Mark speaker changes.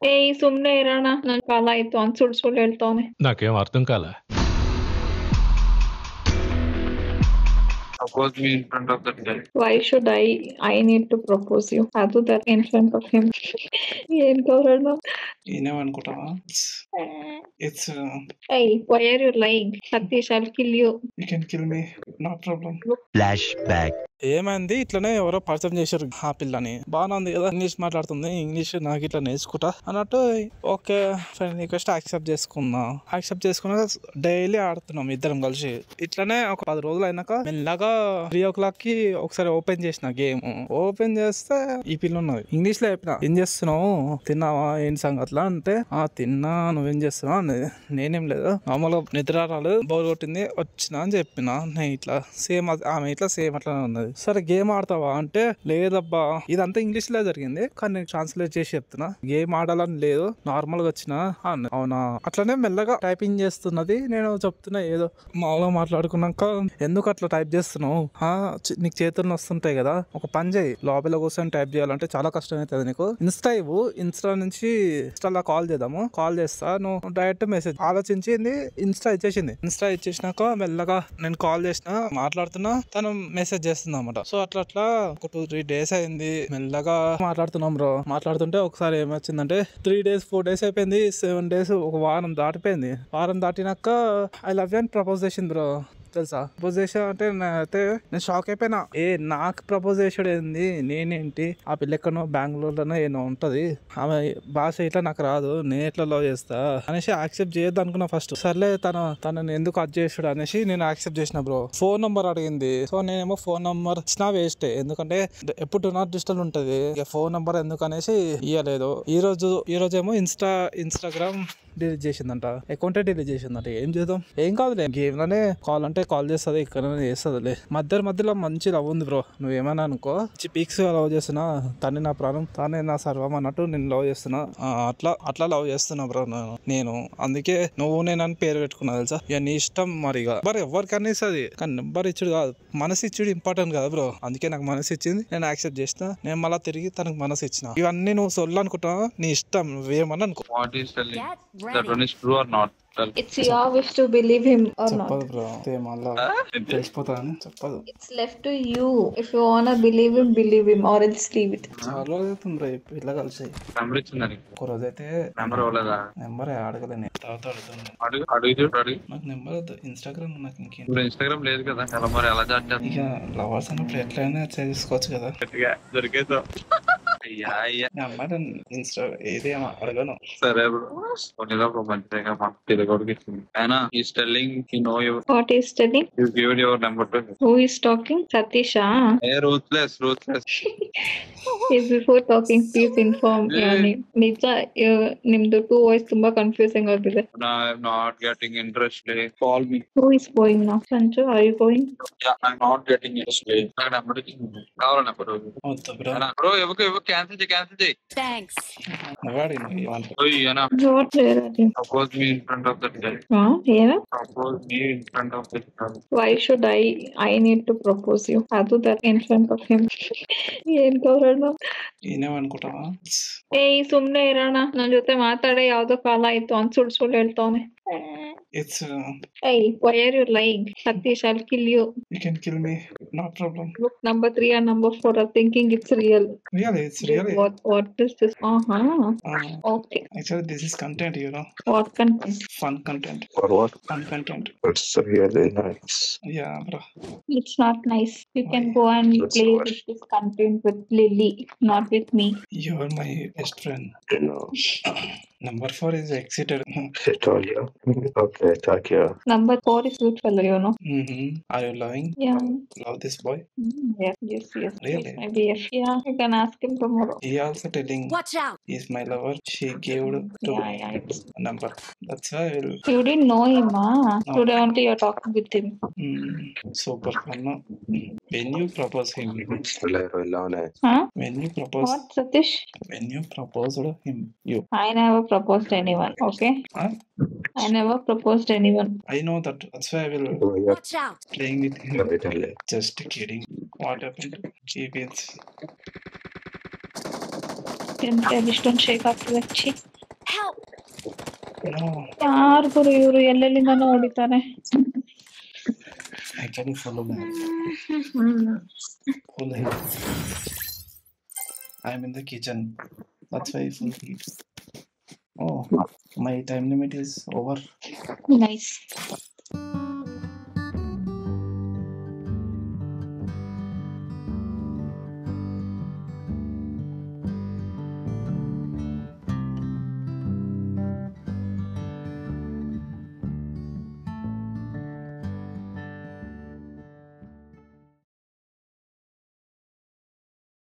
Speaker 1: ಏಯ್ ಸುಮ್ನೆ ಇರೋಣ, ನನ್ ಕಾಲ ಆಯ್ತು ಅಂತ ಸುಳ್ಳು ಹೇಳ್ತಾವನೆ.
Speaker 2: నాకేం అర్థం కాలే.
Speaker 3: Propose me in front of that guy.
Speaker 1: Why should I need to propose you? Adu that in front of him. ಏನ್ ಗೌರವ?
Speaker 4: ఏమనుకుంటావా? It's
Speaker 1: Hey, why are you lying? Satish, I'll kill you.
Speaker 4: you can kill me, no problem.
Speaker 5: Flashback.
Speaker 4: ఏమైంది ఇట్లనే ఎవరో పరిచయం చేశారు ఆ పిల్లని, బాగానే ఉంది కదా, ఇంగ్లీష్ మాట్లాడుతుంది, ఇంగ్లీష్ నాకు ఇట్లా నేర్చుకుంటా అన్నట్టు ఓకే ఫ్రెండ్ రిక్వెస్ట్ యాక్సెప్ట్ చేసుకున్నా డైలీ ఆడుతున్నాం ఇద్దరం కలిసి. ఇట్లనే ఒక 10 రోజులు అయినాక మెల్లగా 3 o'clock కి ఒకసారి ఓపెన్ చేసిన గేమ్. ఓపెన్ చేస్తే ఈ పిల్ల ఉన్నది. ఇంగ్లీష్ లో చెప్పిన, ఏం చేస్తున్నావు, తిన్నావా, ఏంటి సంగతిలా అంటే, తిన్నా, నువ్వేం చేస్తున్నావు అనేది. నేనేం లేదు, మామూలుగా నిద్ర రాలేదు, బోర్ కొట్టింది, వచ్చినా అని చెప్పిన. నేను ఇట్లా సేమ్ ఆమె ఇట్లా సేమ్ అట్లానే ఉన్నది. సరే గేమ్ ఆడతావా అంటే, లేదబ్బా, ఇదంతా ఇంగ్లీష్ లో జరిగింది కానీ నేను ట్రాన్స్లేట్ చేసి చెప్తున్నా, గేమ్ ఆడాలని లేదు, నార్మల్ గా వచ్చిన. అవునా, అట్లనే మెల్లగా టైపింగ్ చేస్తున్నది. నేను చెప్తున్నా ఏదో మామూలుగా మాట్లాడుకున్నాక, ఎందుకు అట్లా టైప్ చేస్తున్నావు, నీకు చేతులు వస్తుంటాయి కదా, ఒక పని చేయి, లాబీలో కూర్చొని టైప్ చేయాలంటే చాలా కష్టం అవుతుంది నీకు, ఇన్స్టా ఇవ్వు, ఇన్స్టా నుంచి ఇన్స్టాలో కాల్ చేద్దాము, కాల్ చేస్తా, నువ్వు డైరెక్ట్ మెసేజ్. ఆలోచించింది, ఇన్స్టా ఇచ్చేసినాక మెల్లగా నేను కాల్ చేసిన, మాట్లాడుతున్నా, తను మెసేజ్ చేస్తున్నా అన్నమాట. సో అట్లా ఒక 2-3 days అయింది, మెల్లగా మాట్లాడుతున్నాం బ్రో. మాట్లాడుతుంటే ఒకసారి ఏమొచ్చిందంటే 3 days 4 days అయిపోయింది, 7 days, ఒక వారం దాటిపోయింది. వారం దాటినాక ఐ లవ్ యూ అని ప్రపోజ్ చేసింది బ్రో. తెలుసా, ప్రపోజ్ చేసా అంటే నేను షాక్ అయిపోయినా. నాకు ప్రపోజ్ చేసాడు ఏంది, నేనేంటి, ఆ పిల్ల ఎక్కడో బెంగళూరులోనో ఏమో ఉంటది, ఆమె భాష ఇట్లా నాకు రాదు, నేను ఎట్లా లవ్ చేస్తా అనేసి యాక్సెప్ట్ చేయొద్దు అనుకున్నా ఫస్ట్. సర్లే తనని ఎందుకు అది చేసాడు అనేసి నేను యాక్సెప్ట్ చేసిన బ్రో. ఫోన్ నంబర్ అడిగింది. సో నేనేమో ఫోన్ నంబర్ ఇచ్చినా వేస్టే, ఎందుకంటే ఎప్పుడు డూ నాట్ డిజిటల్ ఉంటది, ఫోన్ నంబర్ ఎందుకు అనేసి ఇయ్యలేదు. ఈ రోజేమో ఇన్స్టాగ్రామ్ డిలీట్ చేసిందంట, అకౌంటే డిలీట్ చేసిందంట. ఏం చేద్దాం, ఏం కాదులే, గేమ్ లోనే కాల్ అంటే కాల్ చేస్తుంది, ఇక్కడ చేస్తుందిలే. మధ్యలో మంచి లవ్ ఉంది బ్రో, నువ్వేమన్నా అనుకో. పిక్స్ లవ్ చేస్తున్నా, తనే నా ప్రాణం, తానే నా సర్వం అన్నట్టు నేను లవ్ చేస్తున్నా. అట్లా లవ్ చేస్తున్నా బ్రో నేను. అందుకే నువ్వు నేనని పేరు పెట్టుకున్నా తెలుసా. ఇక నీ ఇష్టం మరి, మరి ఎవరికన్నా ఇస్తుంది కానీ నెంబర్ ఇచ్చుడు కాదు, మనసు ఇచ్చుడు ఇంపార్టెంట్ కదా బ్రో. అందుకే నాకు మనసు ఇచ్చింది, నేను యాక్సెప్ట్ చేసిన, నేను మళ్ళీ తిరిగి తనకు మనసు ఇచ్చిన. ఇవన్నీ నువ్వు సొల్లు అనుకుంటున్నావు, నీ ఇష్టం, నువ్వేమని అనుకో.
Speaker 3: What is telling? That one is true or not?
Speaker 1: It's your wish to believe him or not.
Speaker 4: చెప్పదు బ్రో, మళ్ళా తెలిసిపోతాను, చెప్పదు.
Speaker 1: It's left to you. If you wanna believe him or else leave it.
Speaker 4: చాలా రోజు అవుతుంది bro ఇట్లా కలిసి.
Speaker 3: Number ఇచ్చిందని
Speaker 4: ఒక రోజు అయితే
Speaker 3: నెంబర్ ఇవ్వలేదా?
Speaker 4: నెంబర్ అడగలేను, తర్వాత అడుగుతాను.
Speaker 3: అడుగు
Speaker 4: నాకు నెంబర్ వద్దు, ఇన్స్టాగ్రామ్ నాకు ఇంకేం.
Speaker 3: ఇప్పుడు ఇన్స్టాగ్రామ్ లేదు కదా, ఎలా మరి ఎలా చాట్ చేస్తా?
Speaker 4: ఇక లవర్స్ అన్నప్పుడు ఎట్లయినా చేసుకోవచ్చు కదా.
Speaker 3: దొరికేద్దాం.
Speaker 4: నెంబర్ ఇన్స్టా ఏదేమో అడగను.
Speaker 3: సరే బ్రో, మంచిగా మాకు తెలుగుడికి ఇచ్చింది. అయినా is telling you know your.
Speaker 1: What is telling?
Speaker 3: You give your number to.
Speaker 1: Who is talking? Satisha.
Speaker 3: Ruthless.
Speaker 1: Is before talking, please inform your name. Nija, nimdu two voice tumba confusing agide.
Speaker 3: No, I'm not getting interested. Call me.
Speaker 1: Who is going now? Sanju, are you going?
Speaker 3: Yeah, I'm not getting interested. నాకు number ఇచ్చింది, కావాలా number?
Speaker 4: వద్దు bro.
Speaker 3: Bro ఎవరికి cancel చేయి.
Speaker 6: Thanks.
Speaker 3: ఓయ్ అన్న,
Speaker 1: What there?
Speaker 3: propose me in front of that guy.
Speaker 1: Yeah.
Speaker 3: Propose me in front of that guy.
Speaker 1: Why should I need to propose you? Adu that in front of him. ಏನ್ ಗೌರವ?
Speaker 4: ಏನೇಮನ್ಕೊತಾವ?
Speaker 1: ಏಯ್ ಸುಮ್ನೆ ಇರೋಣ, ನನ್ ಜೊತೆ ಮಾತಾಡೇ ಯಾವ್ದೋ ಕಾಲ ಆಯ್ತು ಅಂತ ಸುಳ್ಳು ಹೇಳ್ತಾವನೆ.
Speaker 4: It's
Speaker 1: Hey, why are you lying? Satish, I'll kill you.
Speaker 4: you can kill me, no problem.
Speaker 1: Look, number 3 and number 4 are thinking it's real.
Speaker 4: Really, it's really.
Speaker 1: What is this? Okay.
Speaker 4: Actually, this is content, you know.
Speaker 1: What content?
Speaker 4: Fun content.
Speaker 7: For what?
Speaker 4: Fun content.
Speaker 7: It's really nice.
Speaker 4: Yeah, bro.
Speaker 1: It's not nice. You can go and
Speaker 7: That's
Speaker 1: play
Speaker 7: what-
Speaker 1: with this content with Lily, not with me.
Speaker 4: You're my best friend.
Speaker 7: You know,
Speaker 4: Number 4 is exited.
Speaker 7: I told you. Okay, talk here.
Speaker 1: Number 4 is good fellow, you know.
Speaker 4: Are you loving?
Speaker 1: Yeah.
Speaker 4: Love this boy?
Speaker 1: Yes.
Speaker 4: Really?
Speaker 1: Maybe yes. Yeah, you can ask him tomorrow.
Speaker 4: He also telling
Speaker 6: Watch out.
Speaker 4: he's my lover. She gave to
Speaker 1: Yeah. It's...
Speaker 4: number. That's why I will.
Speaker 1: You didn't know him, huh? Today only you're talking with him.
Speaker 4: Super fun. No? When you propose him.
Speaker 1: Huh?
Speaker 4: When you propose.
Speaker 1: What, Satish?
Speaker 4: When you proposed him, you.
Speaker 1: I never proposed anyone, okay?
Speaker 4: Huh?
Speaker 1: I never proposed anyone.
Speaker 4: I know that. That's why I will
Speaker 6: Watch out.
Speaker 4: playing with him. Just kidding. What happened? He wins.
Speaker 1: ಇಷ್ಟೊಂದು shake ಆಗ್ತದೆ ಛೀ.
Speaker 2: Help!
Speaker 1: ಯಾರು ಗುರು ಇವರು ಎಲ್ಲೆಲ್ಲಿಂದನೋ ಹೊಡಿತಾರೆ.
Speaker 4: Actually, follow me. Full heat. I'm in the kitchen. That's why full heat. Oh, my time limit is over.
Speaker 1: Nice.